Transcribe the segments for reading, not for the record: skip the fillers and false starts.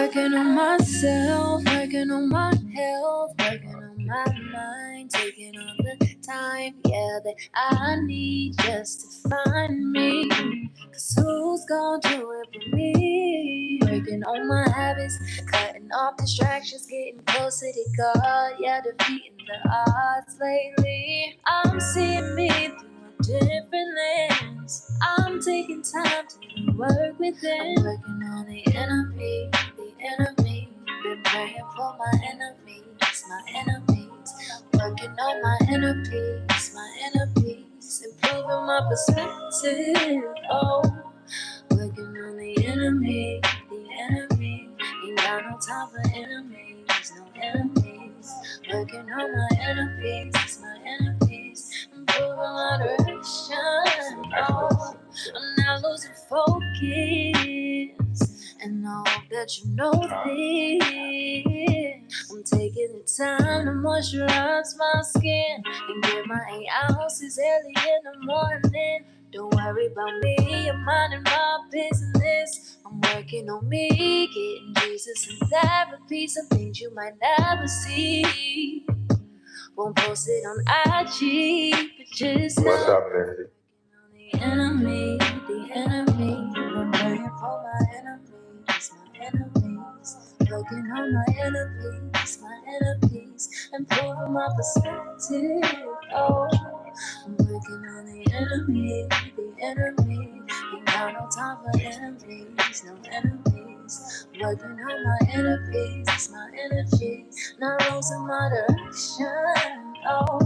Working on myself, working on my health, working on my mind, taking all the time, yeah, that I need just to find me. Cause who's gonna do it for me? Working on my habits, cutting off distractions, getting closer to God, yeah, defeating the odds lately. I'm seeing me through a different lens. I'm taking time to work within. I'm working on the enemy. Been praying for my enemies, working on my inner peace, improving my perspective. Oh, working on the enemy. Ain't got no time for enemies, no enemies. Working on my inner peace, improving my direction. Oh, I'm not losing focus. And I hope that you know this. I'm taking the time to moisturize my skin and get my 8 ounces early in the morning. Don't worry about me, I'm minding my business. I'm working on me, getting Jesus in therapy. Some things you might never see. Won't post it on IG, but just what's up, Lindsay? The enemy. I'm praying for my enemies. Working on my inner peace, improving my perspective. Oh, I'm working on the enemy. Ain't got no time for enemies, no enemies. Working on my inner peace, my energy, not losing my direction. Oh,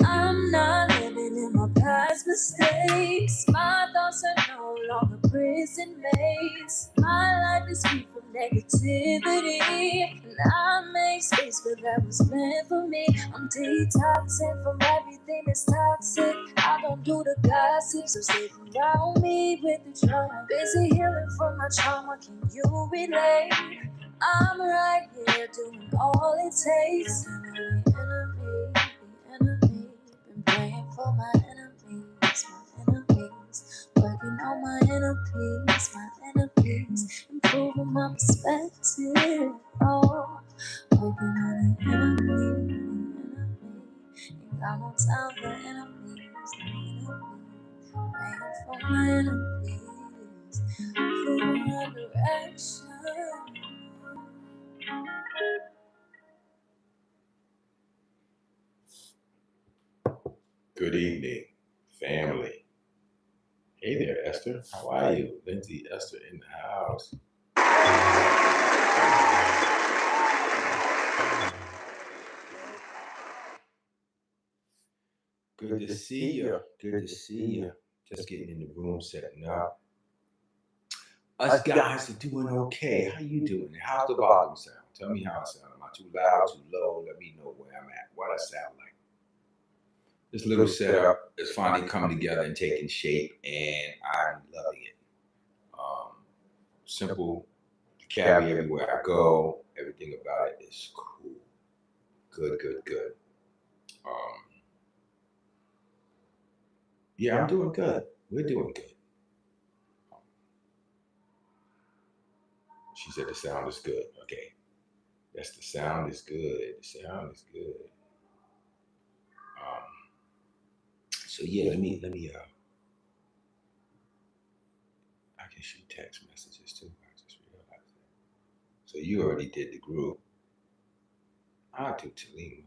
I'm not living in my past mistakes. My thoughts are no longer prison mates. My life is free from negativity, and I make space for that was meant for me. I'm detoxing from everything that's toxic. I don't do the gossip, so stay around me with the drama. Busy healing from my trauma, can you relate? I'm right here doing all it takes. The enemy. Been praying for my enemies, working on my inner peace, improving my perspective. Oh, working on the enemy. Ain't got no time for enemies, praying for my enemies, improving my direction. Good evening, family. Hey there, Esther. How are you? Lindsay, Esther in the house. Good to see you. Just getting in the room, setting up. Us guys are doing okay. How you doing? How's the volume sound? Tell me how it sounds. Am I too loud, too low? Let me know where I'm at. What I sound like. This little setup is finally coming together and taking shape, and I'm loving it. Simple to carry everywhere I go. Everything about it is cool. Good. Yeah, I'm doing good. We're doing good. She said the sound is good. Okay. Yes, the sound is good. So yeah, let me I can shoot text messages too. I just realized that. So you already did the group. I'll do Talima.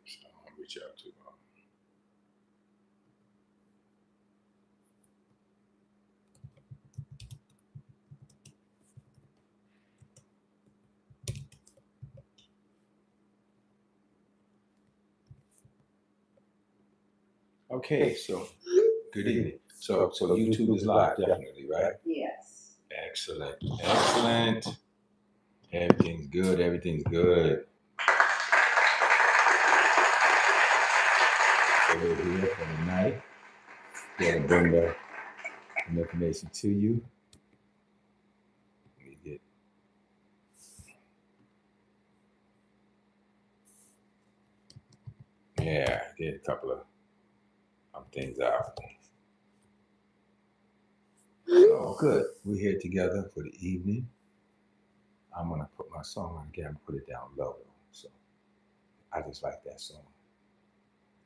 So I'll reach out to Okay, so good evening. So YouTube is live, definitely, right? Yes. Excellent, excellent. Everything's good. Everything's good. So we're here for the night. We're gonna bring the information to you. Let me get. Yeah, get a couple of things out. So good. We're here together for the evening. I'm gonna put my song on again. I'm gonna put it down low. So I just like that song.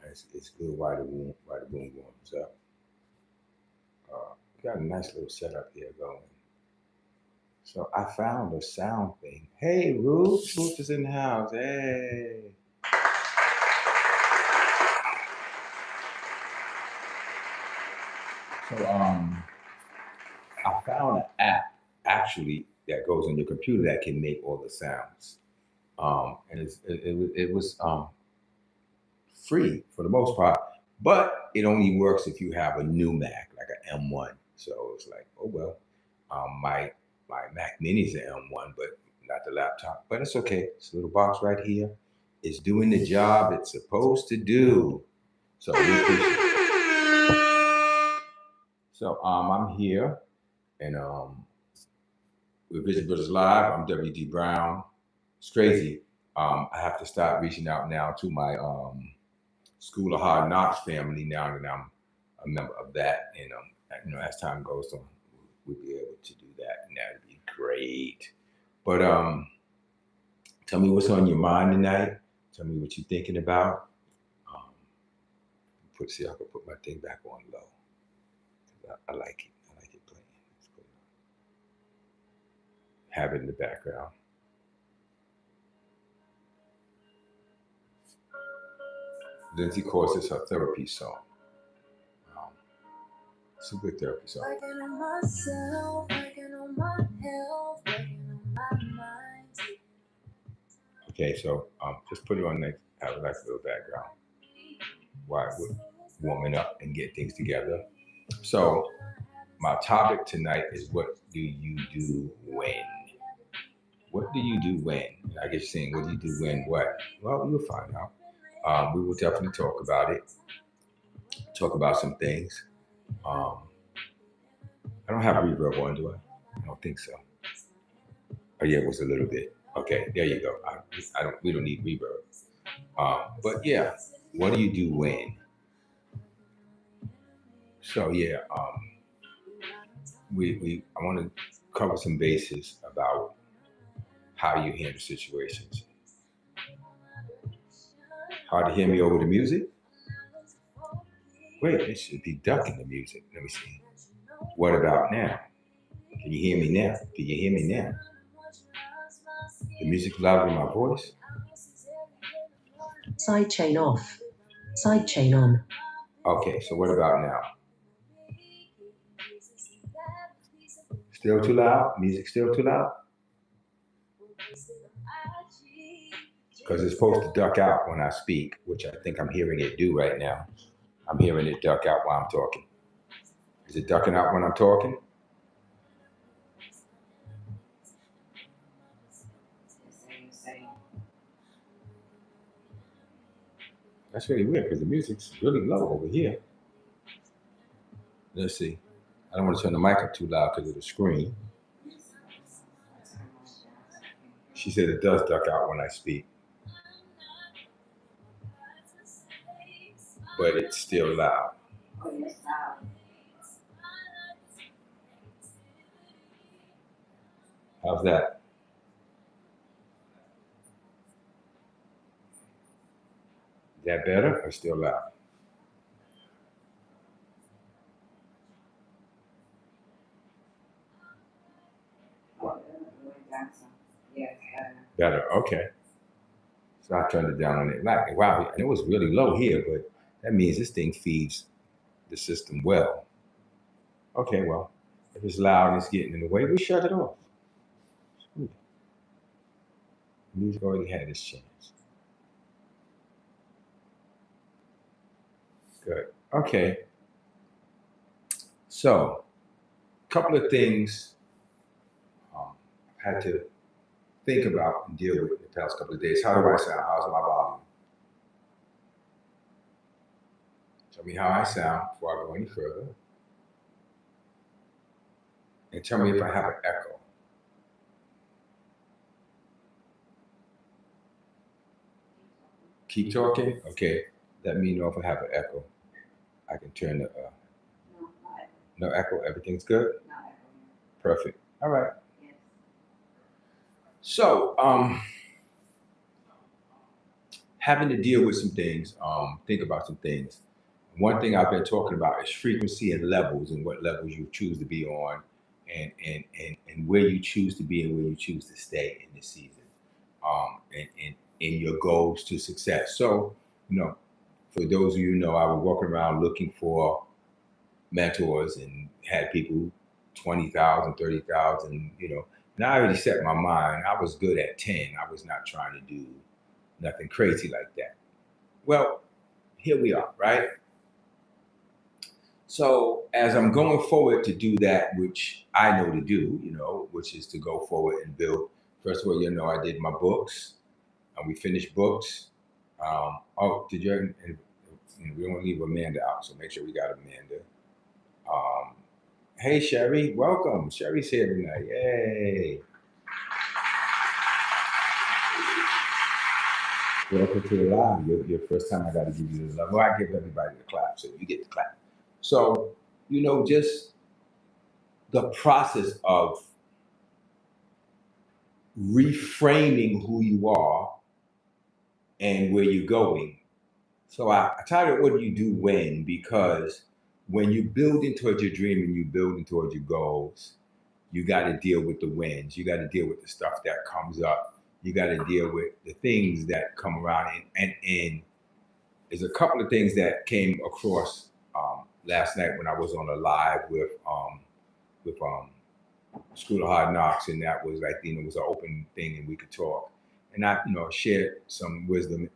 It's good. Why the boom warms up. Got a nice little setup here going. So I found a sound thing. Hey, Ruth. Ruth is in the house. Hey. So I found an app actually that goes on your computer that can make all the sounds. And it was free for the most part, but it only works if you have a new Mac, like an M1. So it's like, oh well, my Mac Mini's an M1, but not the laptop. But it's okay. This little box right here is doing the job it's supposed to do. So we appreciate it. So I'm here, and we're Vision Brothers Live. I'm WD Brown. It's crazy. I have to start reaching out now to my School of Hard Knocks family now that I'm a member of that, and as time goes on, we'll be able to do that, and that'd be great. But tell me what's on your mind tonight. Tell me what you're thinking about. See, I can put my thing back on low. I like it. I like it playing. Let's put it on. Have it in the background. Lindsay calls this her therapy song. It's a good therapy song. Working on myself, working on my health, working on my mind. Okay, so just put it on next. Have a nice little background while we're warming up and get things together. So my topic tonight is, what do you do when? What do you do when? I guess you're saying, what do you do when what? Well, you'll find out. We will definitely talk about it. Talk about some things. I don't have reverb on, do I? I don't think so. Oh yeah, it was a little bit. Okay, there you go. I don't. We don't need reverb. But yeah, what do you do when? So yeah, I want to cover some bases about how you handle situations. Hard to hear me over the music? Wait, it should be ducking the music. Let me see. What about now? Can you hear me now? Can you hear me now? The music's louder than my voice? Sidechain off. Sidechain on. Okay, so what about now? Still too loud? Music still too loud? Because it's supposed to duck out when I speak, which I think I'm hearing it do right now. I'm hearing it duck out while I'm talking. Is it ducking out when I'm talking? That's really weird because the music's really low over here. Let's see. I don't want to turn the mic up too loud because of the screen. She said it does duck out when I speak. But it's still loud. How's that? Is that better or still loud? Better, okay. So I turned it down on it. Like, wow, and it was really low here, but that means this thing feeds the system well. Okay, well, if it's loud and it's getting in the way, we shut it off. The music already had its chance. Good. Okay. So, a couple of things I had to think about and deal with the past couple of days. How do I sound? How's my volume? Tell me how I sound before I go any further. And tell me if I have an echo. Keep talking? Okay. Let me know if I have an echo. I can turn the no echo. Everything's good? Perfect. All right. So, having to deal with some things, think about some things. One thing I've been talking about is frequency and levels, and what levels you choose to be on, and where you choose to be and where you choose to stay in this season, and in your goals to success. So, for those of you who know, I was walking around looking for mentors and had people 20,000, 30,000, and I already set my mind. I was good at 10. I was not trying to do nothing crazy like that. Well, here we are, right? So as I'm going forward to do that, which I know to do, which is to go forward and build. First of all, I did my books, and we finished books. Did you? And we don't want to leave Amanda out, so make sure we got Amanda. Hey, Sherry, welcome. Sherry's here tonight. Yay! Welcome to the live. Your first time, I got to give you the love. Well, I give everybody the clap, so you get the clap. So, just the process of reframing who you are and where you're going. So I titled it, What Do You Do When? Because when you building towards your dream and you building towards your goals, you got to deal with the wins. You got to deal with the stuff that comes up. You got to deal with the things that come around. And there's a couple of things that came across last night when I was on a live with School of Hard Knocks, and that was like, it was an open thing and we could talk. And I, shared some wisdom,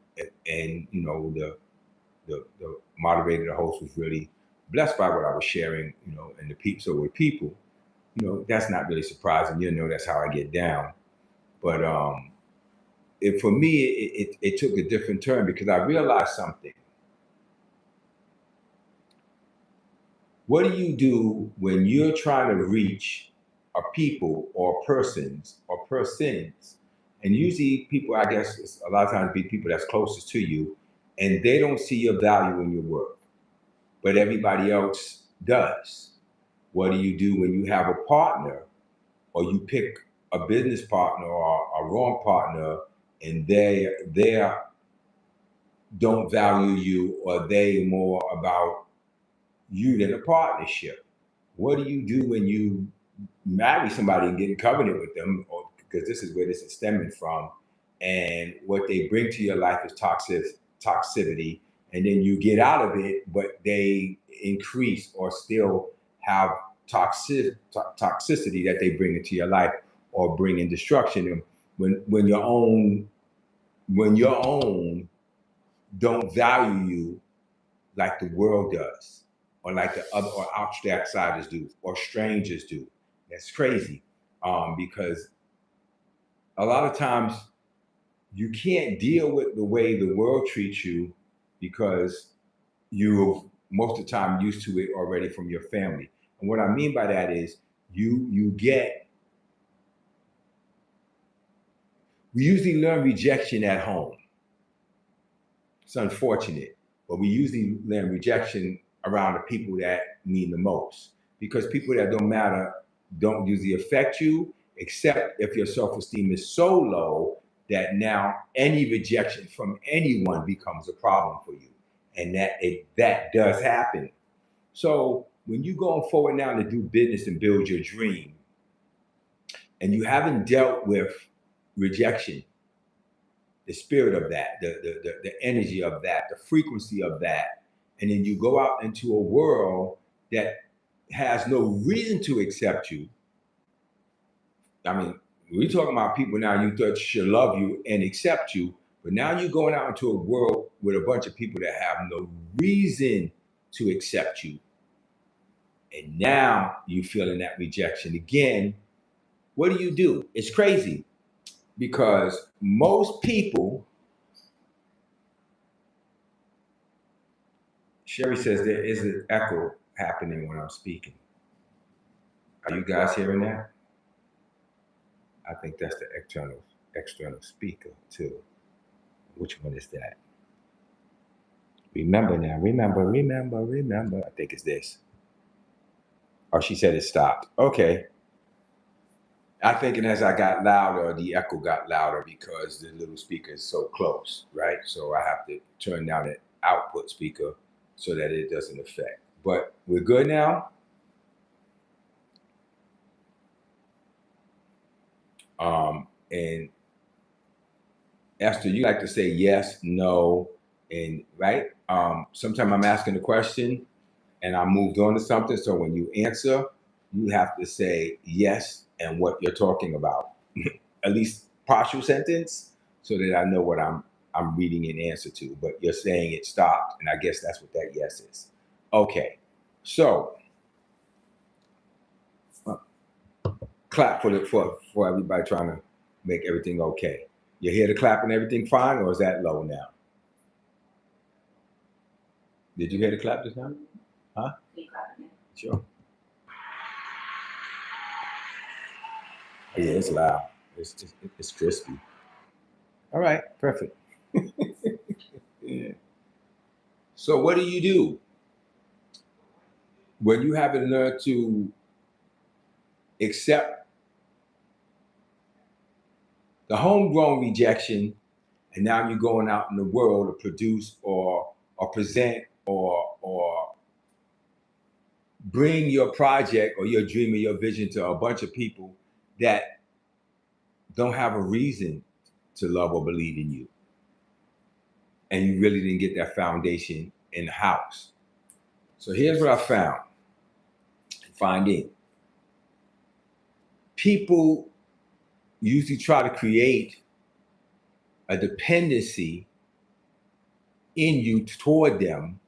and the moderator, the host, was really blessed by what I was sharing, and the people. So with people, that's not really surprising. That's how I get down. But for me, it took a different turn because I realized something. What do you do when you're trying to reach a people or persons, and usually people, I guess, a lot of times be people that's closest to you, and they don't see your value in your work, but everybody else does? What do you do when you have a partner, or you pick a business partner or a wrong partner, and they don't value you, or they more about you than a partnership? What do you do when you marry somebody and get in covenant with them, or because this is where this is stemming from, and what they bring to your life is toxicity, and then you get out of it, but they increase or still have toxicity that they bring into your life, or bring in destruction. And when your own don't value you like the world does, or like the other, or outsiders do, or strangers do. That's crazy, because a lot of times you can't deal with the way the world treats you because you're most of the time used to it already from your family. And what I mean by that is we usually learn rejection at home. It's unfortunate, but we usually learn rejection around the people that mean the most, because people that don't matter don't usually affect you, except if your self-esteem is so low that now any rejection from anyone becomes a problem for you. And that does happen. So when you're going forward now to do business and build your dream, and you haven't dealt with rejection, the spirit of that, the energy of that, the frequency of that, and then you go out into a world that has no reason to accept you. I mean, we're talking about people now you thought should love you and accept you, but now you're going out into a world with a bunch of people that have no reason to accept you. And now you're feeling that rejection again. What do? It's crazy because most people, Sherry says there is an echo happening when I'm speaking. Are you guys hearing that? I think that's the external speaker too. Which one is that? Remember now, remember. I think it's this. Oh, she said it stopped. Okay. I thinking as I got louder, the echo got louder because the little speaker is so close, right? So I have to turn down the output speaker so that it doesn't affect. But we're good now. And Esther, you like to say yes, no, and right? Sometimes I'm asking a question and I moved on to something. So when you answer, you have to say yes and what you're talking about. At least partial sentence, so that I know what I'm reading an answer to. But you're saying it stopped, and I guess that's what that yes is. Okay, so clap for everybody trying to make everything okay. You hear the clap and everything fine, or is that low now? Did you hear the clap just now? Huh? Sure. Yeah, it's loud. It's crispy. All right, perfect. Yeah. So what do? When you haven't learned to accept the homegrown rejection, and now you're going out in the world to produce or present or bring your project or your dream or your vision to a bunch of people that don't have a reason to love or believe in you. And you really didn't get that foundation in the house. So here's what I found. Finding people usually try to create a dependency in you toward them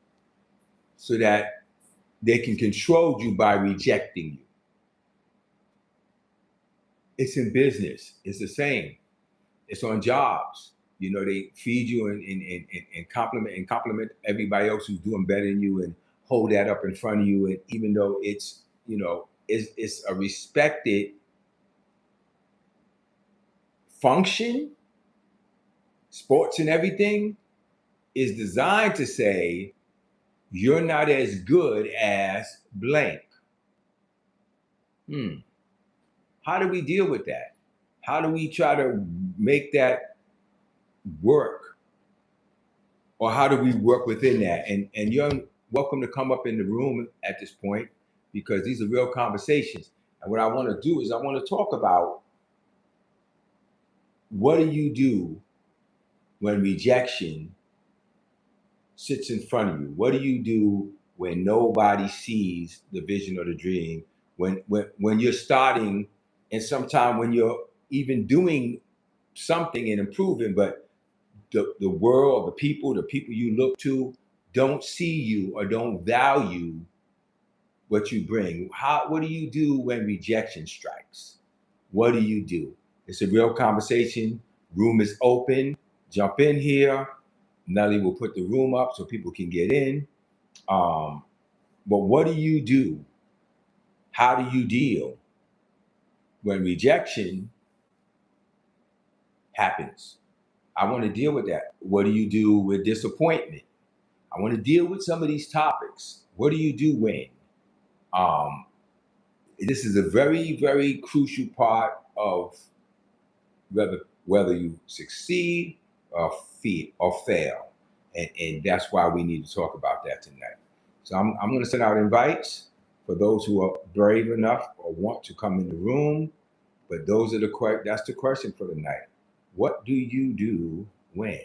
so that they can control you by rejecting you. It's in business. It's the same. It's on jobs. You know, they feed you and compliment everybody else who's doing better than you and hold that up in front of you. And even though it's, you know, it's a respected function, sports and everything is designed to say, you're not as good as blank. How do we deal with that? How do we try to make that work? Or how do we work within that? And you're welcome to come up in the room at this point because these are real conversations. And what I want to do is I want to talk about what do you do when rejection sits in front of you? What do you do when nobody sees the vision or the dream? When you're starting, and sometime when you're even doing something and improving, but the world, the people you look to don't see you or don't value what you bring. What do you do when rejection strikes? What do you do? It's a real conversation. Room is open. Jump in here. Nelly will put the room up so people can get in. But what do you do? How do you deal when rejection happens? I want to deal with that. What do you do with disappointment? I want to deal with some of these topics. What do you do when? This is a very, very crucial part of whether you succeed or fail. And that's why we need to talk about that tonight. So I'm going to send out invites for those who are brave enough or want to come in the room. But that's the question for tonight. What do you do when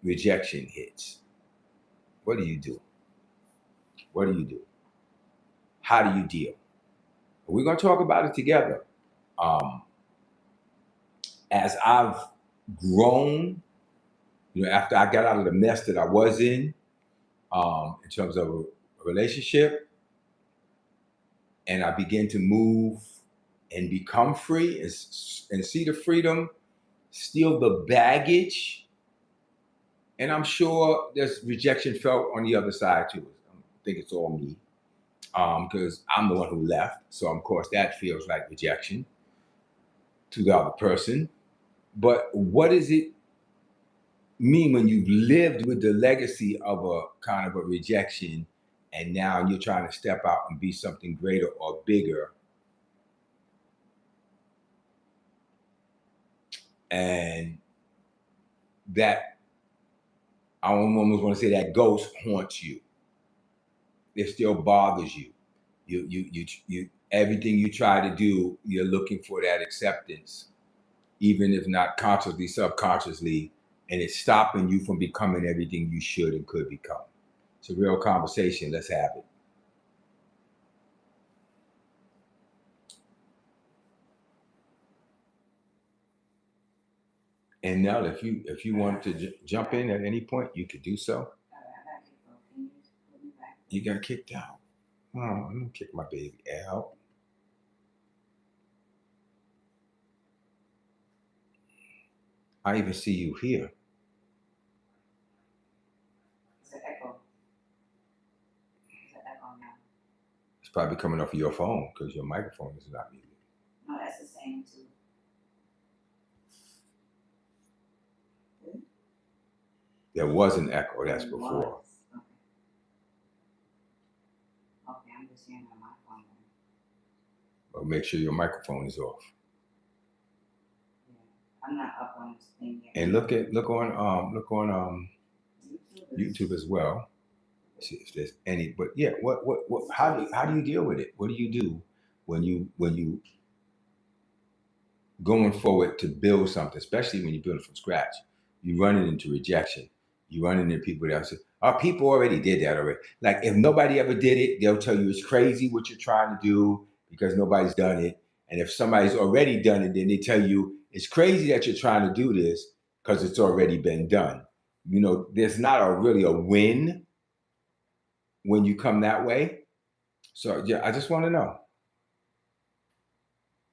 rejection hits? What do you do? What do you do? How do you deal? We're going to talk about it together. As I've grown You know, after I got out of the mess that I was in terms of a relationship, and I began to move and become free and see the freedom, steal the baggage. And I'm sure there's rejection felt on the other side too. I think it's all me because I'm the one who left. So, of course, that feels like rejection to the other person. But what does it mean when you've lived with the legacy of a kind of a rejection and now you're trying to step out and be something greater or bigger? And that, I almost want to say that ghost haunts you. It still bothers you. You everything you try to do, you're looking for that acceptance, even if not consciously, subconsciously, and it's stopping you from becoming everything you should and could become. It's a real conversation. Let's have it. And now, if you want to jump in at any point, you could do so. You got kicked out. Oh, I'm gonna kick my baby out. I even see you here. It's an echo. It's an echo now. It's probably coming off of your phone because your microphone is not muted. No, that's the same too. There was an echo. That's before. Okay. Okay, I'm just hearing on my phone. But make sure your microphone is off. Yeah, I'm not up on this thing yet. And look on YouTube as well. See if there's any. But yeah, what how do you deal with it? What do you do when you going forward to build something, especially when you're building from scratch? You running into rejection. You running into people that say, "Oh, people already did that already." Like if nobody ever did it, they'll tell you it's crazy what you're trying to do because nobody's done it. And if somebody's already done it, then they tell you it's crazy that you're trying to do this because it's already been done. You know, there's not really a win when you come that way. So yeah, I just want to know,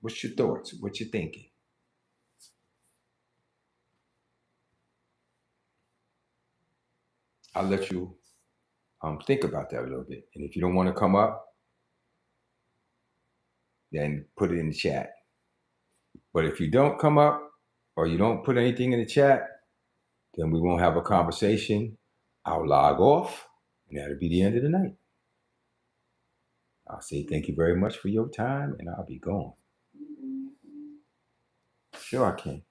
what's your thoughts? What you thinking? I'll let you think about that a little bit. And if you don't want to come up, then put it in the chat. But if you don't come up or you don't put anything in the chat, then we won't have a conversation. I'll log off, and that'll be the end of the night. I'll say thank you very much for your time, and I'll be gone. Sure, I can.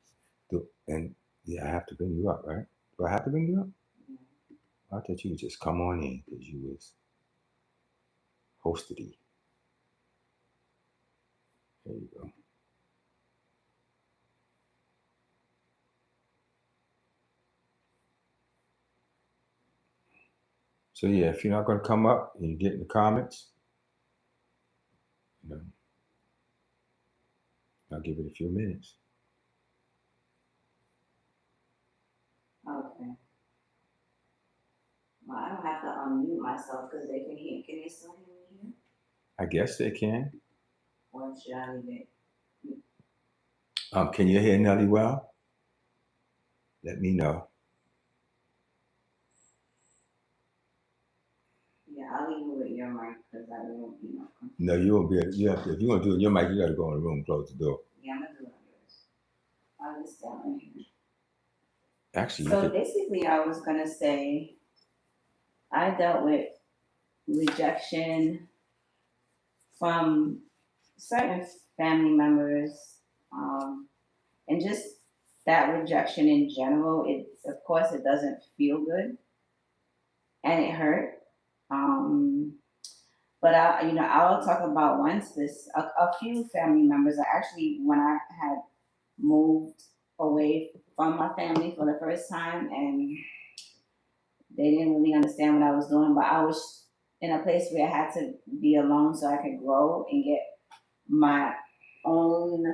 And yeah, I have to bring you up, right? Do I have to bring you up? I thought you would just come on in because you was hosted. There you go. So yeah, if you're not going to come up and you get in the comments, you know, I'll give it a few minutes. Okay. Well, I don't have to unmute myself because they can hear. Can they still hear me here? I guess they can. Or should I leave it? Can you hear Nelly well? Let me know. Yeah, I'll leave it with your mic because I won't be no. No, you won't be able. You have to, if you want to do it in your mic, you got to go in the room, close the door. Yeah, I'm gonna do it on yours. I'll just down here. Actually, so basically, I was gonna say I dealt with rejection from certain family members, and just that rejection in general. It, of course, it doesn't feel good, and it hurt. But I'll talk about a few family members. Actually, when I had moved away from my family for the first time, and they didn't really understand what I was doing, but I was in a place where I had to be alone so I could grow and get my own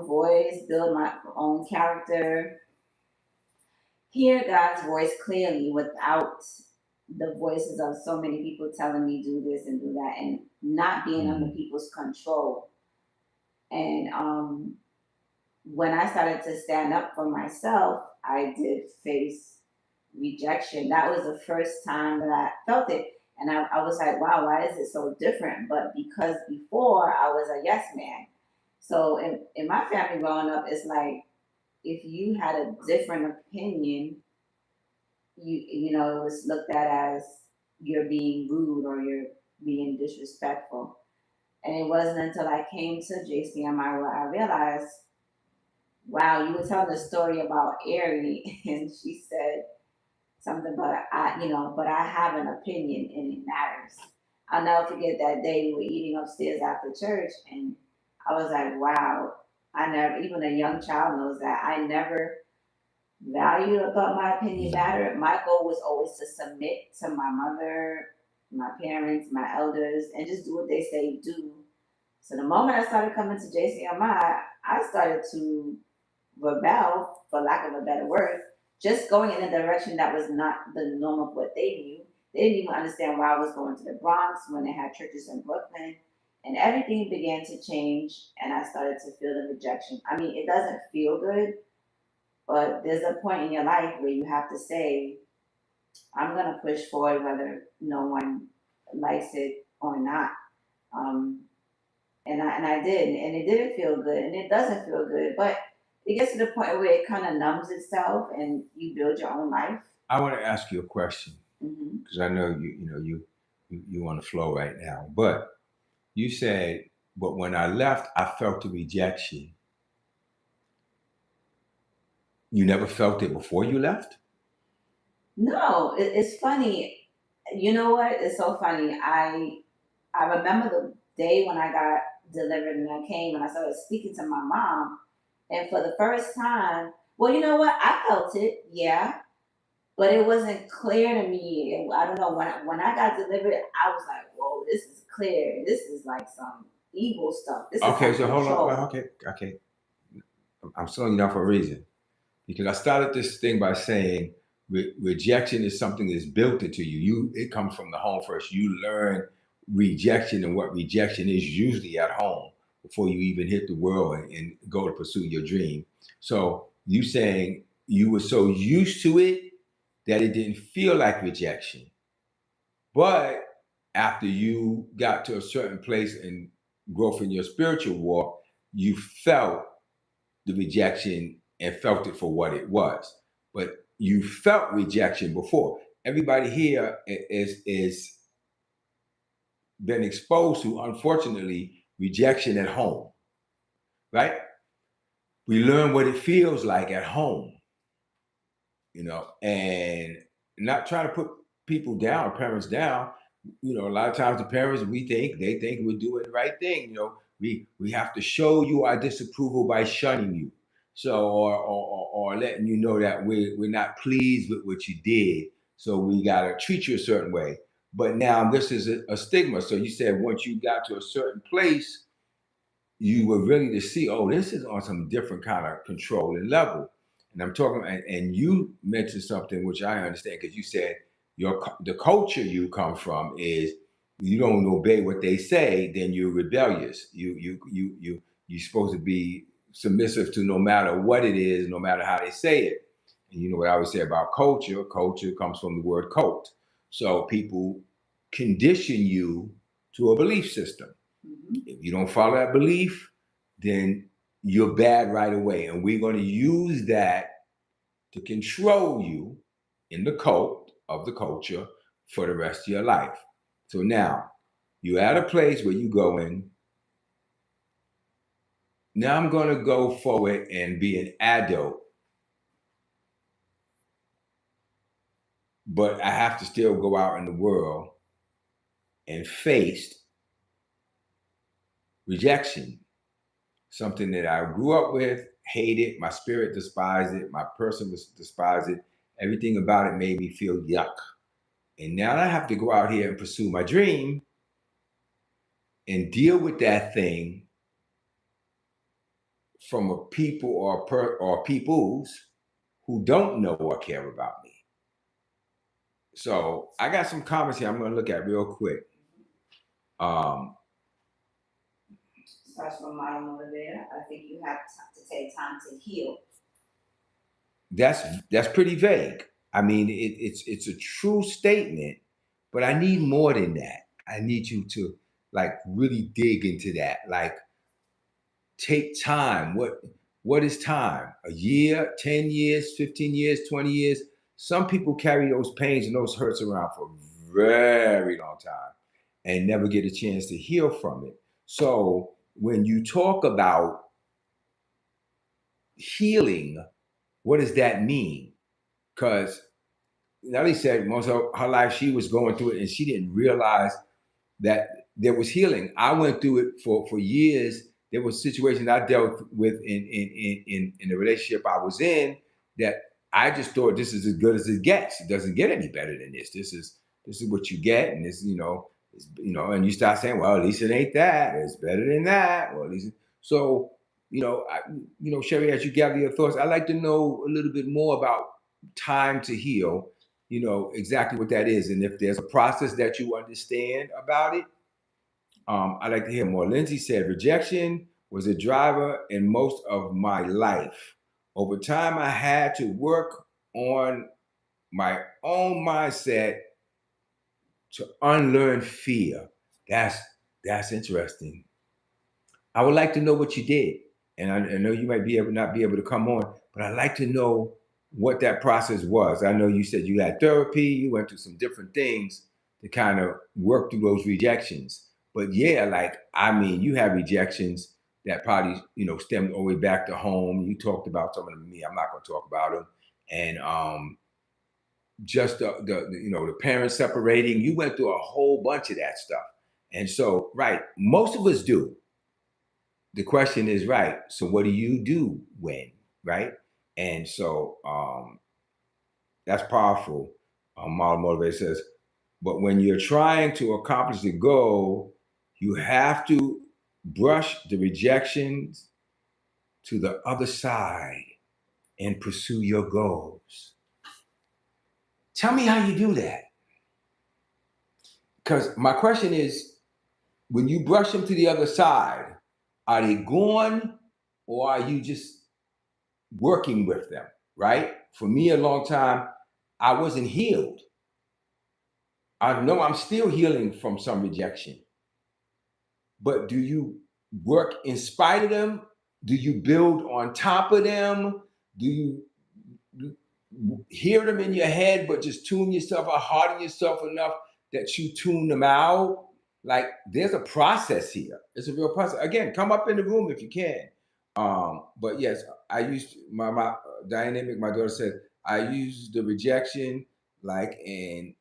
voice, build my own character, hear God's voice clearly without the voices of so many people telling me do this and do that, and not being under people's control. And when I started to stand up for myself, I did face rejection. That was the first time that I felt it. And I was like, wow, why is it so different? But because before I was a yes man. So in my family growing up, it's like if you had a different opinion, it was looked at as you're being rude or you're being disrespectful. And it wasn't until I came to JCMI where I realized, wow, you were telling the story about Ari, and she said something, but I have an opinion and it matters. I'll never forget that day we were eating upstairs after church, and I was like, wow, I never, even a young child knows that I never valued or thought my opinion mattered. My goal was always to submit to my mother, my parents, my elders, and just do what they say do. So the moment I started coming to JCMI, I started to rebel, for lack of a better word, just going in a direction that was not the norm of what they knew. They didn't even understand why I was going to the Bronx when they had churches in Brooklyn. And everything began to change, and I started to feel the rejection. I mean, it doesn't feel good, but there's a point in your life where you have to say, I'm going to push forward whether no one likes it or not. Um, and I did, and it didn't feel good, and it doesn't feel good, but it gets to the point where it kind of numbs itself, and you build your own life. I want to ask you a question because I know you on the flow right now. But you said, but when I left, I felt the rejection. You never felt it before you left? No, it's funny. You know what? It's so funny. I remember the day when I got delivered and I came and I started speaking to my mom, and for the first time, well, you know what? I felt it, yeah, but it wasn't clear to me. I don't know, when I got delivered, I was like, "Whoa, this is clear. This is like some evil stuff. This is Okay, some so hold on. control." Well, okay. I'm slowing you down for a reason because I started this thing by saying rejection is something that's built into you. It comes from the home first. You learn rejection and what rejection is usually at home before you even hit the world and go to pursue your dream. So you saying you were so used to it that it didn't feel like rejection. But after you got to a certain place and growth in your spiritual walk, you felt the rejection and felt it for what it was. But you felt rejection before. Everybody here is been exposed to, unfortunately, rejection at home, right? We learn what it feels like at home, and not trying to put people down, parents down. A lot of times the parents, they think we're doing the right thing. We have to show you our disapproval by shunning you. So or letting you know that we're not pleased with what you did. So we gotta treat you a certain way. But now this is a stigma. So you said once you got to a certain place, you were really to see, oh, this is on some different kind of control and level. And I'm talking, and you mentioned something which I understand because you said the culture you come from is you don't obey what they say, then you're rebellious. You're supposed to be submissive to no matter what it is, no matter how they say it. And you know what I would say about culture? Culture comes from the word cult. So people condition you to a belief system. If you don't follow that belief, then you're bad right away. And we're going to use that to control you in the cult of the culture for the rest of your life. So now you're at a place where you go in. Now I'm going to go forward and be an adult, but I have to still go out in the world and face rejection. Something that I grew up with, hated, my spirit despised it, my person despised it. Everything about it made me feel yuck. And now I have to go out here and pursue my dream and deal with that thing from a people or peoples who don't know or care about me. So I got some comments here I'm going to look at real quick. Starts from Model Motivator. I think you have to take time to heal. That's pretty vague. I mean, it's a true statement, but I need more than that. I need you to like really dig into that. Like, take time. What is time? A year, 10 years, 15 years, 20 years? Some people carry those pains and those hurts around for a very long time and never get a chance to heal from it. So when you talk about healing, what does that mean? Because Nellie said most of her life she was going through it and she didn't realize that there was healing. I went through it for years. There was situations I dealt with in the relationship I was in that I just thought this is as good as it gets. It doesn't get any better than this. This is what you get, and this, and you start saying, well, at least it ain't that. It's better than that. Well, at least so, Sherry, as you gather your thoughts, I'd like to know a little bit more about time to heal. Exactly what that is, and if there's a process that you understand about it. I'd like to hear more. Lindsay said, rejection was a driver in most of my life. Over time, I had to work on my own mindset to unlearn fear. That's interesting. I would like to know what you did. And I know you might not be able to come on, but I'd like to know what that process was. I know you said you had therapy, you went through some different things to kind of work through those rejections. But yeah, you have rejections that probably, stemmed all the way back to home. You talked about some of them. Me, I'm not going to talk about them. And just the parents separating. You went through a whole bunch of that stuff. And so, right, most of us do. The question is, right, so what do you do when, right? And so that's powerful. Model Motivator says, but when you're trying to accomplish the goal, you have to brush the rejections to the other side and pursue your goals. Tell me how you do that. Because my question is, when you brush them to the other side, are they gone or are you just working with them, right? For me, a long time, I wasn't healed. I know I'm still healing from some rejection. But do you work in spite of them? Do you build on top of them? Do you hear them in your head, but just tune yourself or harden yourself enough that you tune them out? Like, there's a process here. It's a real process. Again, come up in the room if you can. But yes, I used my dynamic. My daughter said I used the rejection like an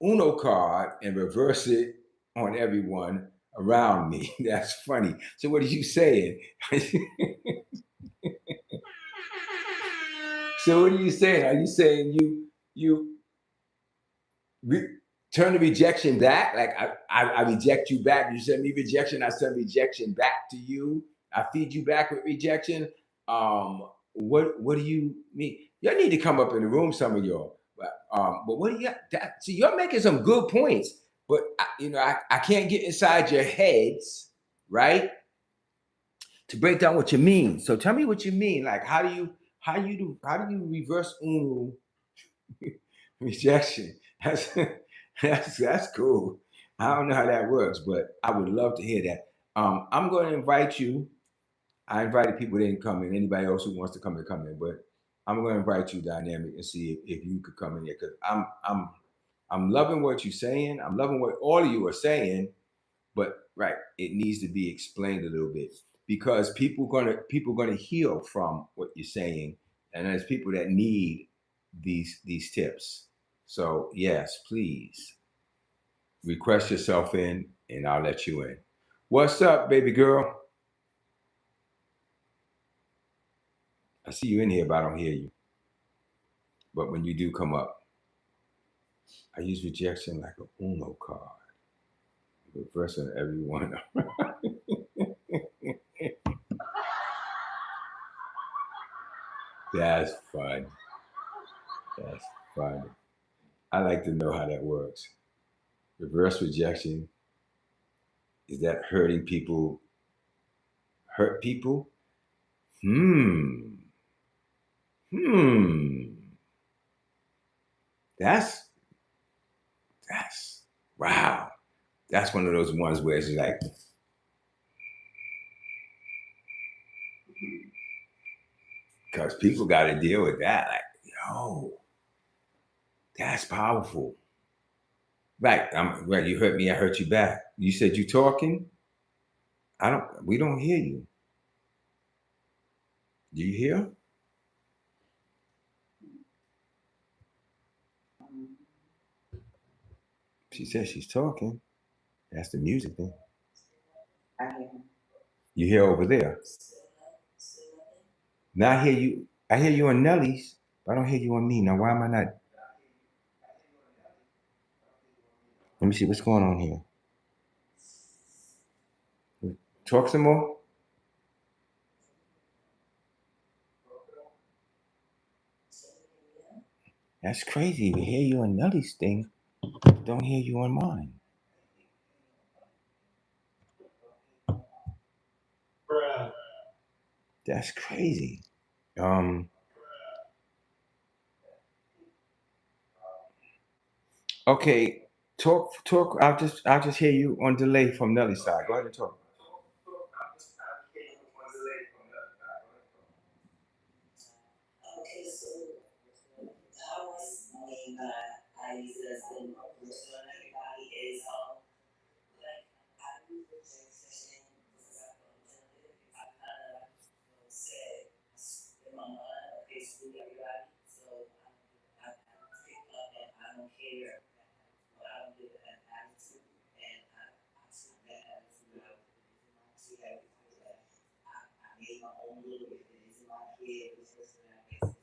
Uno card and reverse it on everyone around me. That's funny. So what are you saying? So what are you saying? Are you saying you turn the rejection back? Like I reject you back. You send me rejection. I send rejection back to you. I feed you back with rejection. What do you mean? You need to come up in the room, some of y'all. But what do you? See, you're making some good points, but I can't get inside your heads, right? To break down what you mean. So tell me what you mean. Like, how do you reverse Uno rejection? That's cool. I don't know how that works, but I would love to hear that. I'm going to invite you. I invited people that didn't come in. Anybody else who wants to come in, but I'm going to invite you, Dynamic, and see if you could come in here, because I'm loving what you're saying. I'm loving what all of you are saying, but right, it needs to be explained a little bit, because people gonna heal from what you're saying, and there's people that need these tips. So yes, please request yourself in, and I'll let you in. What's up, baby girl? I see you in here, but I don't hear you. But when you do come up, I use rejection like a Uno card, reversing everyone. That's fun. That's funny. I like to know how that works. Reverse rejection, is that hurting people? Hurt people? Hmm. That's wow. That's one of those ones where it's like, because people got to deal with that. Like, yo, that's powerful. Right. Well, you hurt me, I hurt you back. You said you talking? We don't hear you. Do you hear? She says she's talking. That's the music thing. I hear him. You hear over there. Now I hear you on Nellie's, but I don't hear you on me. Now why am I not? Let me see what's going on here. Talk some more. That's crazy. We hear you on Nellie's thing, don't hear you on mine. That's crazy. Okay, talk. I'll just hear you on delay from Nellie's side. Go ahead and talk. Okay, so how was mean by I use it as the person everybody is like I do rejection because I kind of said in my mind, okay, screw everybody. So I pick up and I don't care. But I don't get an attitude and I took that attitude out to that because I made my own little bit. It is in my head, this person that I guess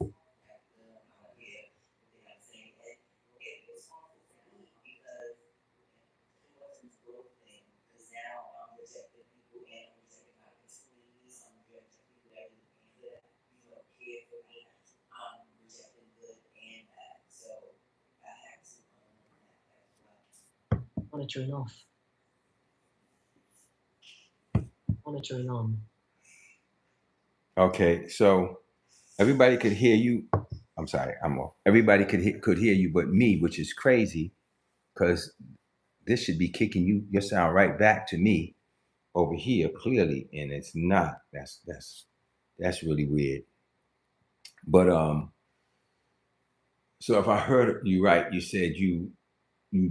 my head. They have saying it was harmful for me because it wasn't a growth thing. Because now I'm rejecting people and I'm rejecting my opportunities. I'm rejecting people that care for me. I'm rejecting good and bad. So I have to unlearn that as well. Monitoring off. Monitoring on. Okay, so everybody could hear you. I'm sorry, I'm off. Everybody could hear you, but me, which is crazy, because this should be kicking your sound right back to me over here clearly, and it's not. That's really weird. But so if I heard you right, you said you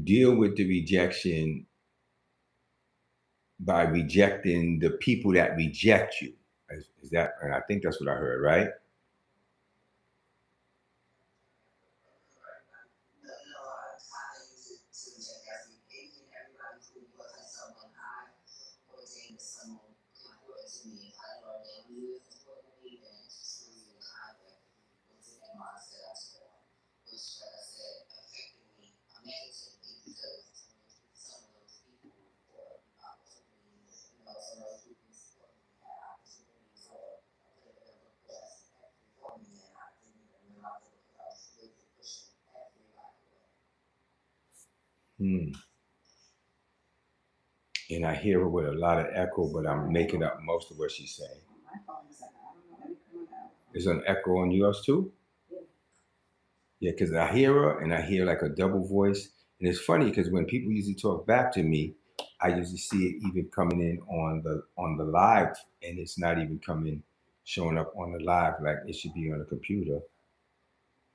deal with the rejection by rejecting the people that reject you. Is that? And I think that's what I heard, right? And I hear her with a lot of echo, but I'm making up most of what she's saying. Is there an echo on yours too? Yeah, because I hear her and I hear like a double voice. And it's funny because when people usually talk back to me, I usually see it even coming in on the live, and it's not even showing up on the live like it should be on a computer,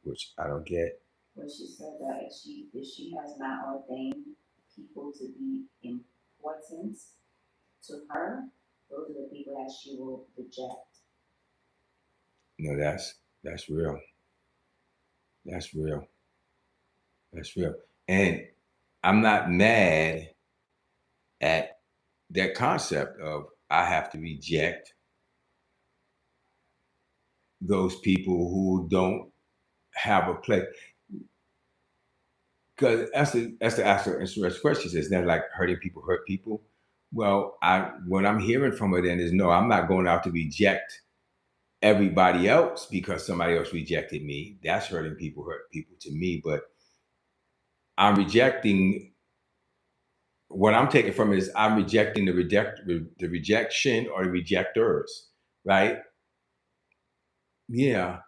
which I don't get. Well, she said that if she has not ordained people to be important to her, those are the people that she will reject. No, that's real. That's real. That's real. And I'm not mad at that concept of I have to reject those people who don't have a place. Because that's the actual interesting question. It's not like hurting people hurt people. Well, what I'm hearing from her then is no, I'm not going out to reject everybody else because somebody else rejected me. That's hurt people to me. But I'm rejecting, what I'm taking from it is I'm rejecting the rejection or the rejectors, right? Yeah.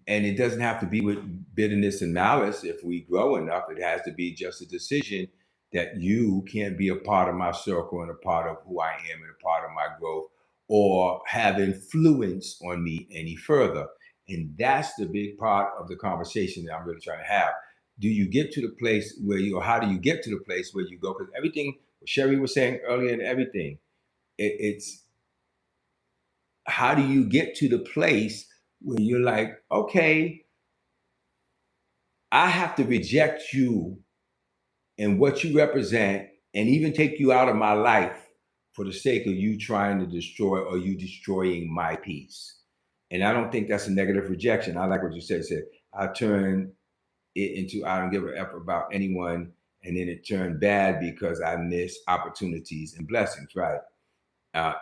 And it doesn't have to be with bitterness and malice. If we grow enough, it has to be just a decision that you can't be a part of my circle and a part of who I am and a part of my growth or have influence on me any further. And that's the big part of the conversation that I'm really trying to have. Do you get to the place where you, or how do you get to the place where you go? Because everything Sherry was saying earlier and everything, it's how do you get to the place where you're like, okay, I have to reject you and what you represent and even take you out of my life for the sake of you trying to destroy or you destroying my peace. And I don't think that's a negative rejection. I like what you said. I turn it into I don't give a F about anyone, and then it turned bad because I missed opportunities and blessings, right?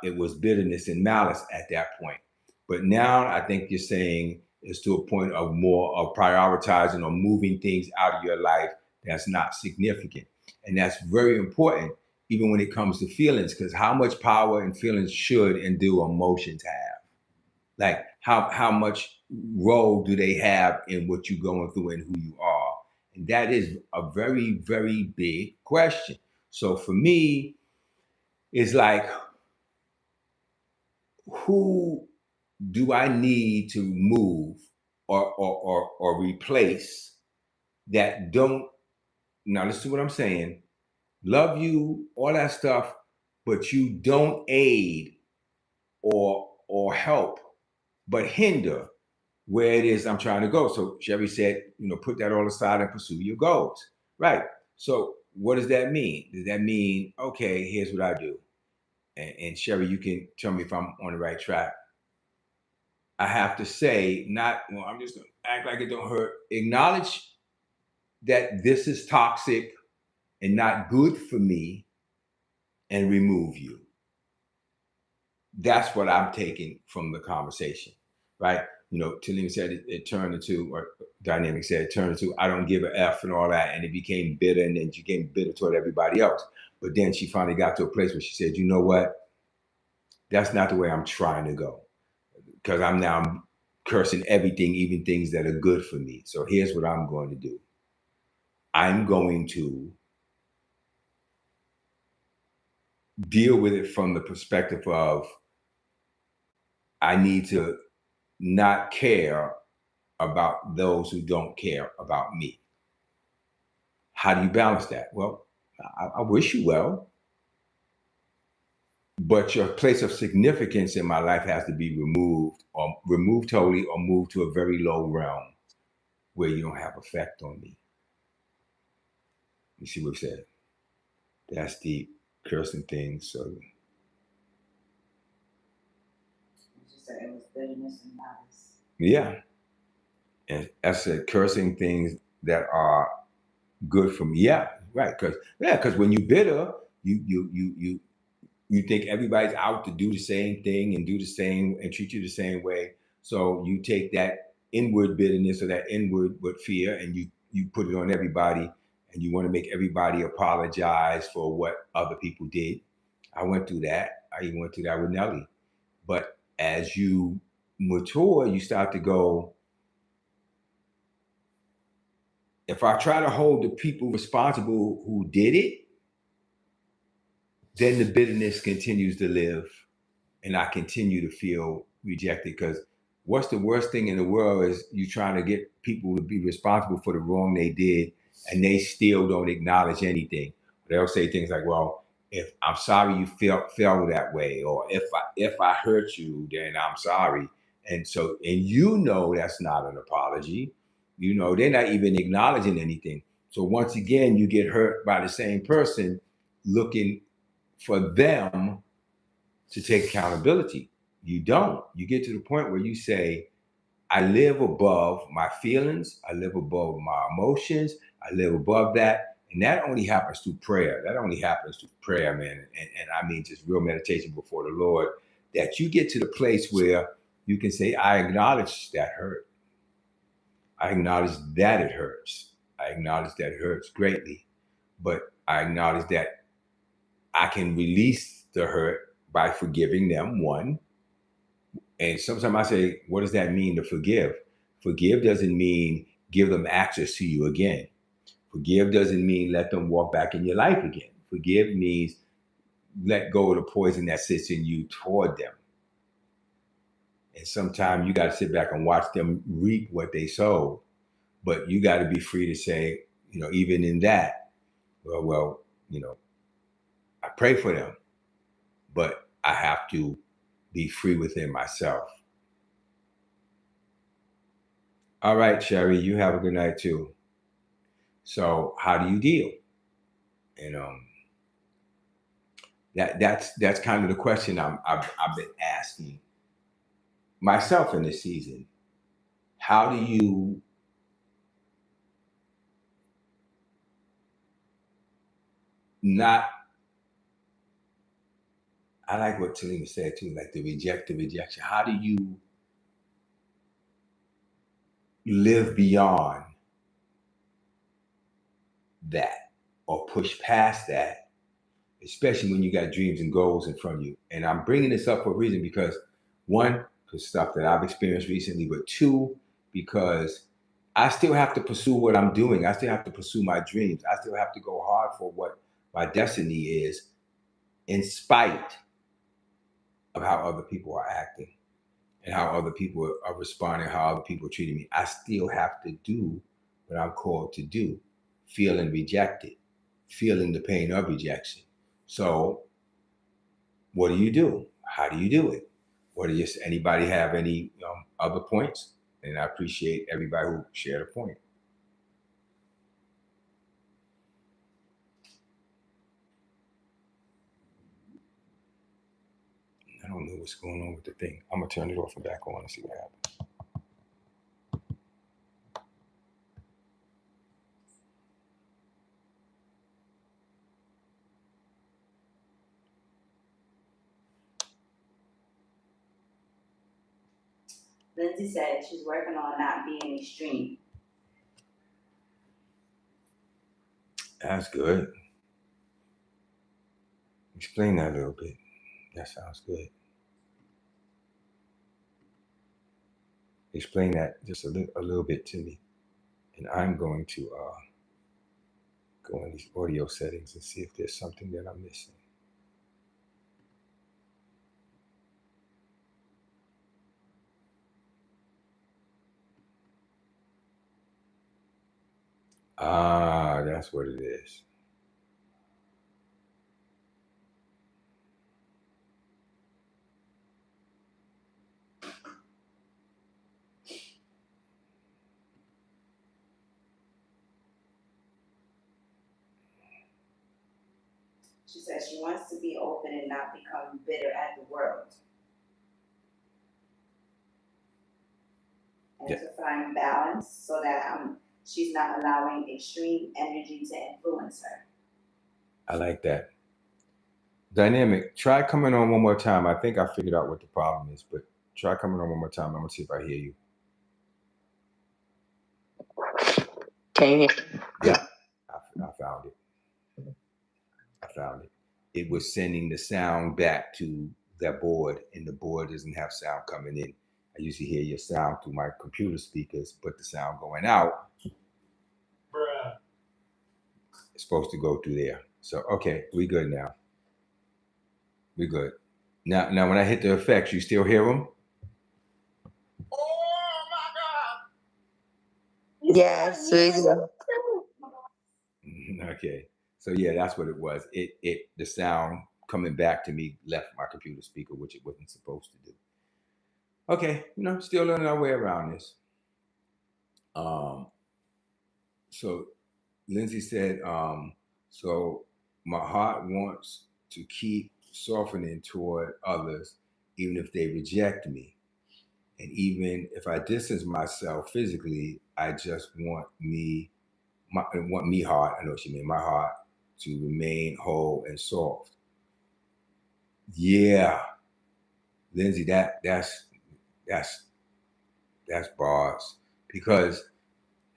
It was bitterness and malice at that point. But now I think you're saying it's to a point of more of prioritizing or moving things out of your life that's not significant. And that's very important, even when it comes to feelings, because how much power and feelings should and do emotions have? Like how much role do they have in what you're going through and who you are? And that is a very, very big question. So for me, it's like, who do I need to move or replace that don't, now listen to what I'm saying, love you, all that stuff, but you don't aid or help, but hinder where it is I'm trying to go. So Sherry said, put that all aside and pursue your goals. Right. So what does that mean? Does that mean, okay, here's what I do? And Sherry, you can tell me if I'm on the right track. I have to say, I'm just going to act like it don't hurt. Acknowledge that this is toxic and not good for me and remove you. That's what I'm taking from the conversation, right? Talene said it turned into, or Dynamic said it turned into, I don't give a F and all that. And it became bitter, and then she became bitter toward everybody else. But then she finally got to a place where she said, you know what? That's not the way I'm trying to go. Because I'm now cursing everything, even things that are good for me. So here's what I'm going to do. I'm going to deal with it from the perspective of I need to not care about those who don't care about me. How do you balance that? Well, I wish you well, but your place of significance in my life has to be removed totally, or moved to a very low realm where you don't have effect on me. You see what he said? That's deep. Cursing things. So you just said it was bitterness and malice. Yeah. And I said cursing things that are good for me. Yeah, right. Because when you bitter, you think everybody's out to do the same thing and do the same and treat you the same way. So you take that inward bitterness or that inward fear and you put it on everybody, and you want to make everybody apologize for what other people did. I went through that. I even went through that with Nelly. But as you mature, you start to go, if I try to hold the people responsible who did it, then the bitterness continues to live and I continue to feel rejected. Because what's the worst thing in the world is you trying to get people to be responsible for the wrong they did, and they still don't acknowledge anything. They'll say things like, well, if I'm sorry you felt that way, or if I hurt you, then I'm sorry. And that's not an apology. They're not even acknowledging anything. So once again, you get hurt by the same person looking for them to take accountability. You don't. You get to the point where you say, I live above my feelings. I live above my emotions. I live above that. And that only happens through prayer. That only happens through prayer, man. And I mean, just real meditation before the Lord, that you get to the place where You can say, I acknowledge that hurt. I acknowledge that it hurts. I acknowledge that it hurts greatly. But I acknowledge that I can release the hurt by forgiving them, one. And sometimes I say, what does that mean to forgive? Forgive doesn't mean give them access to you again. Forgive doesn't mean let them walk back in your life again. Forgive means let go of the poison that sits in you toward them. And sometimes you got to sit back and watch them reap what they sowed. But you got to be free to say, even in that, well, I pray for them, but I have to be free within myself. All right, Sherry, you have a good night too. So how do you deal? And that's kind of the question I've been asking myself in this season. How do you not? I like what Talima said too, like the rejection. How do you live beyond that or push past that, especially when you got dreams and goals in front of you? And I'm bringing this up for a reason because, one, for stuff that I've experienced recently, but two, because I still have to pursue what I'm doing. I still have to pursue my dreams. I still have to go hard for what my destiny is, in spite of how other people are acting and how other people are responding, how other people are treating me. I still have to do what I'm called to do, feeling rejected, feeling the pain of rejection. So what do you do? How do you do it? Anybody have any other points? And I appreciate everybody who shared a point. I don't know what's going on with the thing. I'm going to turn it off and back on and see what happens. Lindsay said she's working on not being extreme. That's good. Explain that a little bit. That sounds good. Explain that just a little bit to me. And I'm going to go in these audio settings and see if there's something that I'm missing. Ah, that's what it is. She says she wants to be open and not become bitter at the world. And to find balance so that she's not allowing extreme energy to influence her. I like that. Dynamic, try coming on one more time. I think I figured out what the problem is, but try coming on one more time. I'm going to see if I hear you. Can you hear me? Yeah, I found it. It was sending the sound back to that board, and the board doesn't have sound coming in. I usually hear your sound through my computer speakers, but the sound going out, it's supposed to go through there. So, okay, we good now. We good. Now, when I hit the effects, you still hear them? Oh my God! Yes, we do. Okay. So yeah, that's what it was. The sound coming back to me left my computer speaker, which it wasn't supposed to do. Okay, still learning our way around this. So Lindsay said, so my heart wants to keep softening toward others, even if they reject me. And even if I distance myself physically, I just want my heart, I know what you mean, my heart to remain whole and soft. Yeah. Lindsay, that's That's bars. Because